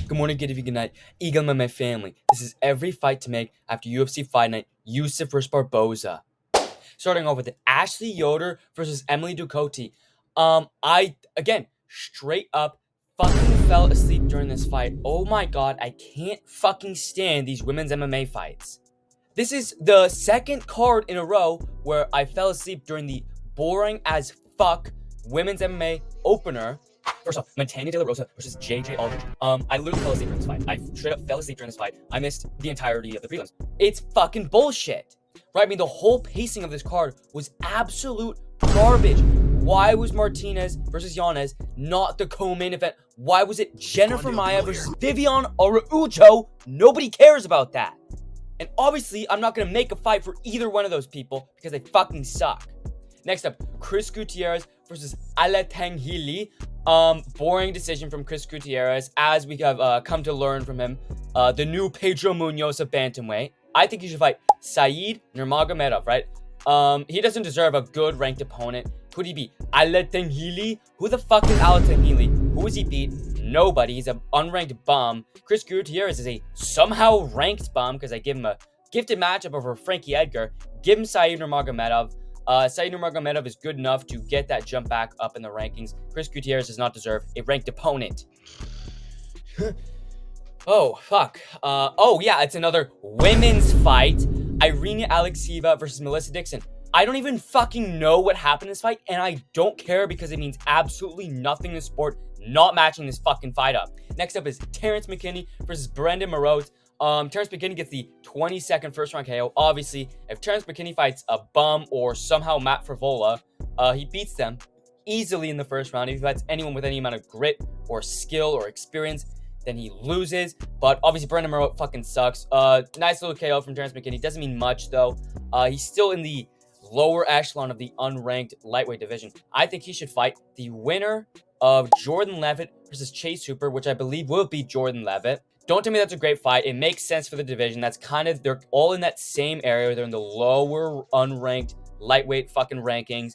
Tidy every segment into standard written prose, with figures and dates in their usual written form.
Good morning, good evening, good night. Eagle and my family. This is every fight to make after UFC Fight Night. Yusuff versus Barboza. Starting off with it, Ashley Yoder versus Emily Ducote. Again, straight up fucking fell asleep during this fight. Oh my god, I can't fucking stand these women's MMA fights. This is the second card in a row where I fell asleep during the boring as fuck women's MMA opener. First off, Montana De La Rosa versus JJ Aldrich. I literally fell asleep during this fight. I straight up fell asleep during this fight. I missed the entirety of the prelims. It's fucking bullshit. Right? I mean, the whole pacing of this card was absolute garbage. Why was Martinez versus Yanez not the co-main event? Why was it Jennifer Maia versus Vivian Araujo? Nobody cares about that. And obviously, I'm not going to make a fight for either one of those people because they fucking suck. Next up, Chris Gutierrez versus Alatanghili. Boring decision from Chris Gutierrez, as we have come to learn from him. The new Pedro Munoz of bantamweight. I think he should fight Saeed Nurmagomedov, right? He doesn't deserve a good ranked opponent. Could he beat Alatanghili? Who the fuck is Alatanghili? Who has he beat? Nobody. He's an unranked bum. Chris Gutierrez is a somehow ranked bum because I give him a gifted matchup over Frankie Edgar. Give him Saeed Nurmagomedov. Saeed Nurmagomedov is good enough to get that jump back up in the rankings. Chris Gutierrez does not deserve a ranked opponent. Oh, fuck. Oh, yeah, it's another women's fight. Irina Alekseeva versus Melissa Dixon. I don't even fucking know what happened in this fight, and I don't care because it means absolutely nothing in the sport not matching this fucking fight up. Next up is Terrence McKinney versus Brendan Marotte. Terrence McKinney gets the 22nd first round KO. Obviously, if Terrence McKinney fights a bum or somehow Matt Frivola, he beats them easily in the first round. If he fights anyone with any amount of grit or skill or experience, then he loses. But obviously, Brendan Marotte fucking sucks. Nice little KO from Terrence McKinney. Doesn't mean much, though. He's still in the lower echelon of the unranked lightweight division. I think he should fight the winner of Jordan Levitt versus Chase Hooper, which I believe will be Jordan Levitt. Don't tell me that's a great fight. It makes sense for the division. That's kind of, they're all in that same area. They're in the lower unranked lightweight fucking rankings.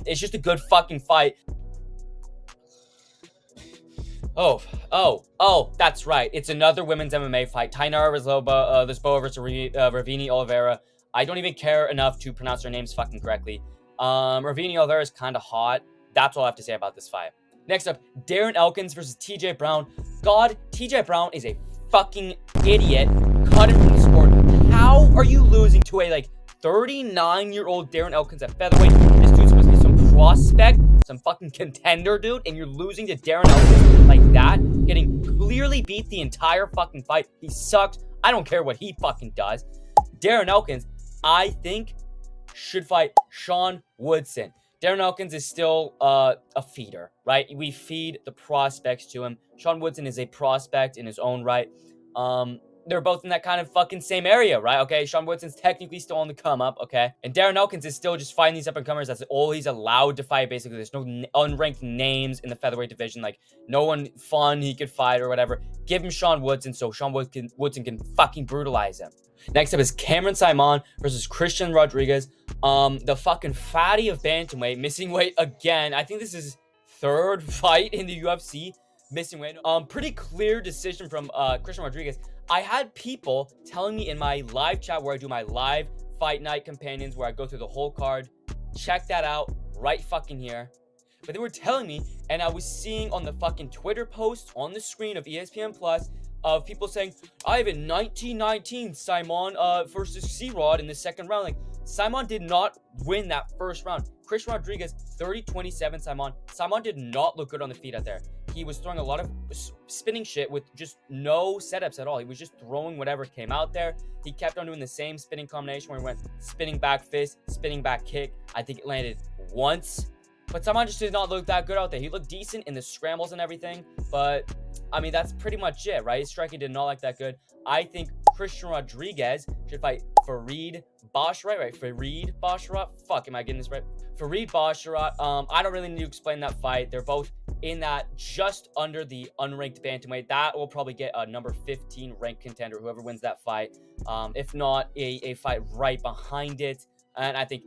It's just a good fucking fight. Oh, that's right. It's another women's MMA fight. Tainara Lisboa versus Ravini Oliveira. I don't even care enough to pronounce their names fucking correctly. Ravini Oliveira is kind of hot. That's all I have to say about this fight. Next up, Darren Elkins versus TJ Brown. God, TJ Brown is a fucking idiot. Cut him from the sport. How are you losing to a 39-year-old Darren Elkins at featherweight? This dude's supposed to be some prospect, some fucking contender, dude, and you're losing to Darren Elkins like that, getting clearly beat the entire fucking fight. He sucks. I don't care what he fucking does. Darren Elkins, I think, should fight Sean Woodson. Darren Elkins is still a feeder, right? We feed the prospects to him. Sean Woodson is a prospect in his own right. They're both in that kind of fucking same area, right? Okay, Sean Woodson's technically still on the come up, okay? And Darren Elkins is still just fighting these up-and-comers. That's all he's allowed to fight, basically. There's no unranked names in the featherweight division. Like, no one fun he could fight or whatever. Give him Sean Woodson so Sean Woodson can fucking brutalize him. Next up is Cameron Simon versus Christian Rodriguez. The fucking fatty of bantamweight, missing weight again. I think this is his third fight in the UFC, missing weight. Pretty clear decision from Christian Rodriguez. I had people telling me in my live chat where I do my live fight night companions, where I go through the whole card. Check that out right fucking here. But they were telling me, and I was seeing on the fucking Twitter post on the screen of ESPN Plus, of people saying, I have a 1919 Simon versus C-Rod in the second round. Like, Simon did not win that first round. Christian Rodriguez, 30-27 Simon. Simon did not look good on the feet out there. He was throwing a lot of spinning shit with just no setups at all. He was just throwing whatever came out there. He kept on doing the same spinning combination where he went spinning back fist, spinning back kick. I think it landed once. But Simon just did not look that good out there. He looked decent in the scrambles and everything, but I mean, that's pretty much it, right? His striking did not look that good. I think Christian Rodriguez should fight Farid Basharat, right? Farid Basharat? Fuck, am I getting this right? Farid Basharat. I don't really need to explain that fight. They're both in that just under the unranked bantamweight. That will probably get a number 15 ranked contender, whoever wins that fight. If not, a fight right behind it. And I think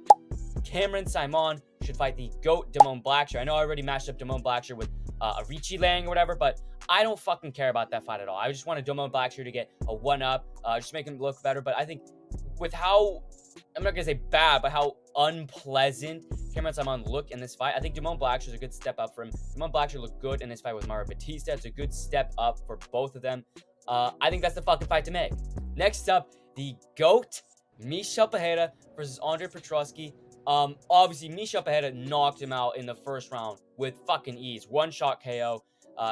Cameron Simon should fight the GOAT, Damone Blackshear. I know I already matched up Damone Blackshear with a Ricci Lang or whatever, but I don't fucking care about that fight at all. I just want a Domo Blackshear to get a 1-up, just make him look better. But I think with how, I'm not gonna say bad, but how unpleasant Cameron Saaiman looked in this fight, I think Damone Blackshear is a good step up for him. Damone Blackshear looked good in this fight with Mario Batista. It's a good step up for both of them. I think that's the fucking fight to make. Next up, the GOAT, Michel Pereira versus Andre Petroski. Obviously, Michel Pereira knocked him out in the first round with fucking ease. One-shot KO.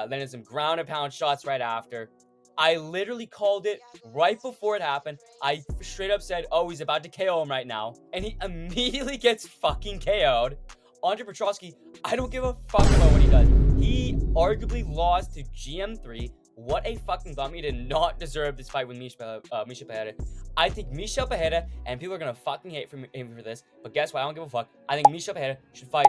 Then in some ground and pound shots right after. I literally called it right before it happened. I straight up said, oh, he's about to KO him right now. And he immediately gets fucking KO'd. Andre Petroski, I don't give a fuck about what he does. He arguably lost to GM3. What a fucking bum. He did not deserve this fight with Michel Pereira. I think Michel Pereira, and people are going to fucking hate him for this, but guess what? I don't give a fuck. I think Michel Pereira should fight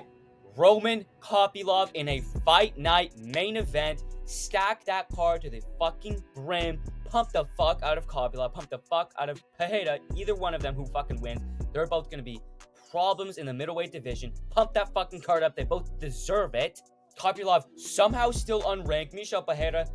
Roman Kopylov in a fight night main event. Stack that card to the fucking brim. Pump the fuck out of Kopylov. Pump the fuck out of Pereira. Either one of them who fucking wins. They're both going to be problems in the middleweight division. Pump that fucking card up. They both deserve it. Kopylov somehow still unranked. Michel Pereira,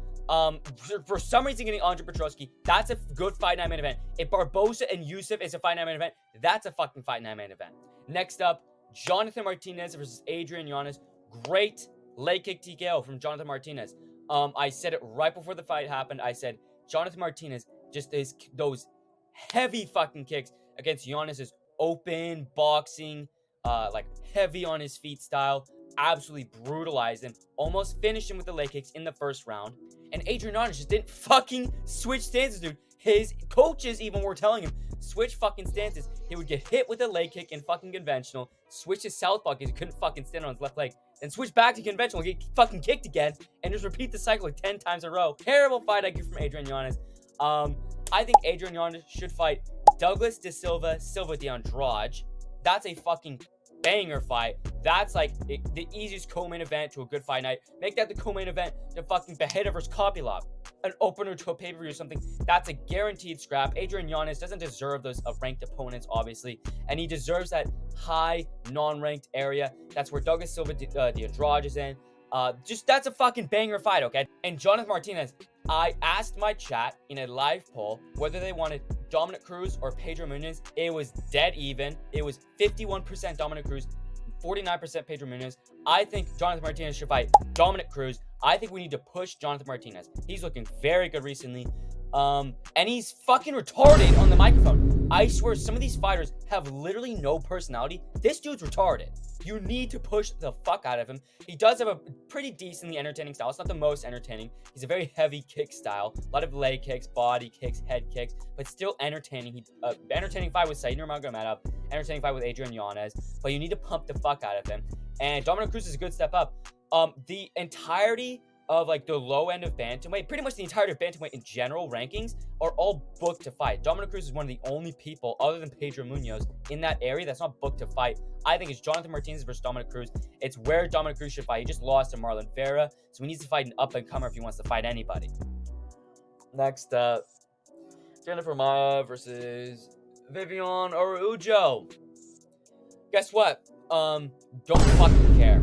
for some reason getting Andre Petroski. That's a good fight night main event. If Barboza and Yusuff is a fight night main event, that's a fucking fight night main event. Next up, Jonathan Martinez versus Adrian Yanez. Great leg kick TKO from Jonathan Martinez. I said it right before the fight happened. I said Jonathan Martinez, just those heavy fucking kicks against Yanez's open boxing, like heavy on his feet style, absolutely brutalized him. Almost finished him with the leg kicks in the first round. And Adrian Yanez just didn't fucking switch stances, dude. His coaches even were telling him, switch fucking stances. He would get hit with a leg kick in fucking conventional, switch his southpaw because he couldn't fucking stand on his left leg, and switch back to conventional, get fucking kicked again, and just repeat the cycle like 10 times in a row. Terrible fight IQ from Adrian Yanez. I think Adrian Yanez should fight Douglas De Silva de Andrade. That's a fucking banger fight. That's like the easiest co-main event to a good fight night. Make that the co-main event to fucking Pereira versus Kopylov, an opener to a pay-per-view or something. That's a guaranteed scrap. Adrian Yanez doesn't deserve those ranked opponents, obviously, and he deserves that high non-ranked area. That's where Douglas Silva de Andrade is in. Just that's a fucking banger fight, okay? And Jonathan Martinez, I asked my chat in a live poll whether they wanted Dominic Cruz or Pedro Munhoz. It was dead even. It was 51% Dominic Cruz, 49% Pedro Munhoz. I think Jonathan Martinez should fight Dominic Cruz. I think we need to push Jonathan Martinez. He's looking very good recently. And he's fucking retarded on the microphone. I swear some of these fighters have literally no personality. This dude's retarded. You need to push the fuck out of him. He does have a pretty decently entertaining style. It's not the most entertaining. He's a very heavy kick style. A lot of leg kicks, body kicks, head kicks, but still entertaining. Entertaining fight with Said Nurmagomedov. Entertaining fight with Adrian Yanez. But you need to pump the fuck out of him. And Dominic Cruz is a good step up. The entirety of like the low end of bantamweight, pretty much the entirety of bantamweight in general rankings are all booked to fight. Dominic Cruz is one of the only people other than Pedro Munhoz in that area that's not booked to fight. I think it's Jonathan Martinez versus Dominic Cruz. It's where Dominic Cruz should fight. He just lost to Marlon Vera, so he needs to fight an up-and-comer if he wants to fight anybody. Next up, Jennifer Maia versus Viviane Araujo. Guess what? Don't fucking care.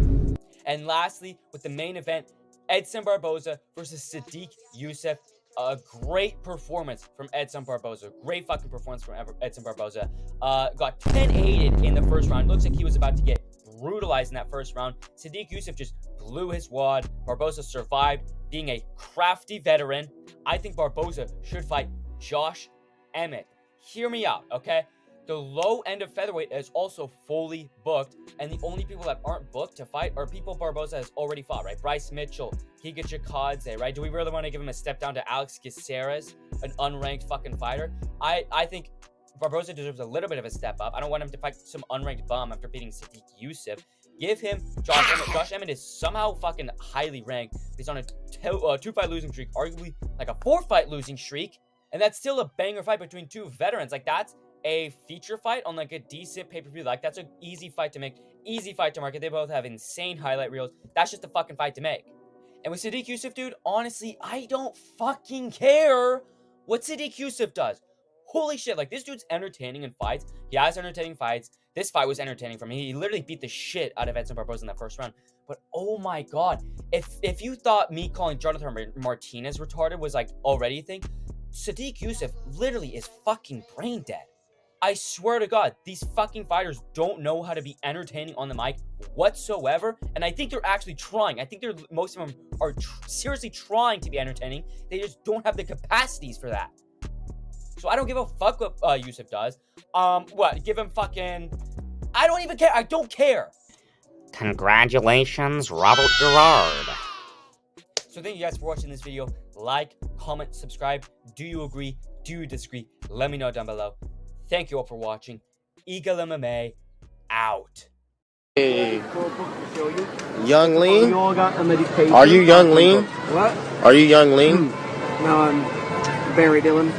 And lastly, with the main event, Edson Barboza versus Sadiq Yusuff. A great performance from Edson Barboza. Great fucking performance from Edson Barboza. Got 10-8'd in the first round. Looks like he was about to get brutalized in that first round. Sadiq Yusuff just blew his wad. Barboza survived, being a crafty veteran. I think Barboza should fight Josh Emmett. Hear me out, okay? The low end of featherweight is also fully booked, and the only people that aren't booked to fight are people Barboza has already fought, right? Bryce Mitchell, Giga Chikadze, right? Do we really want to give him a step down to Alex Caceres, an unranked fucking fighter? I think Barboza deserves a little bit of a step up. I don't want him to fight some unranked bum after beating Sadiq Yusuff. Give him Josh Emmett. Josh Emmett is somehow fucking highly ranked. He's on a 2-fight losing streak, arguably like a 4-fight losing streak, and that's still a banger fight between two veterans. Like, that's a feature fight on like a decent pay-per-view. Like, that's an easy fight to make, easy fight to market. They both have insane highlight reels. That's just a fucking fight to make. And with Sadiq Yusuff, dude, honestly, I don't fucking care what Sadiq Yusuff does. Holy shit, like, this dude's entertaining in fights. He has entertaining fights. This fight was entertaining for me. He literally beat the shit out of Edson Barboza in that first round. But oh my god, if you thought me calling Jonathan Martinez retarded was like already a thing, Sadiq Yusuff literally is fucking brain dead. I swear to God, these fucking fighters don't know how to be entertaining on the mic whatsoever, and I think they're actually trying. I think most of them are seriously trying to be entertaining. They just don't have the capacities for that. So I don't give a fuck what Yusuff does. What? Give him fucking... I don't even care. I don't care. Congratulations, Robert Gerard. So thank you guys for watching this video. Like, comment, subscribe. Do you agree? Do you disagree? Let me know down below. Thank you all for watching. Eagle MMA out. Hey, Young Lean? Are you Young Lean? What? Are you Young Lean? No, I'm Barry Dillon.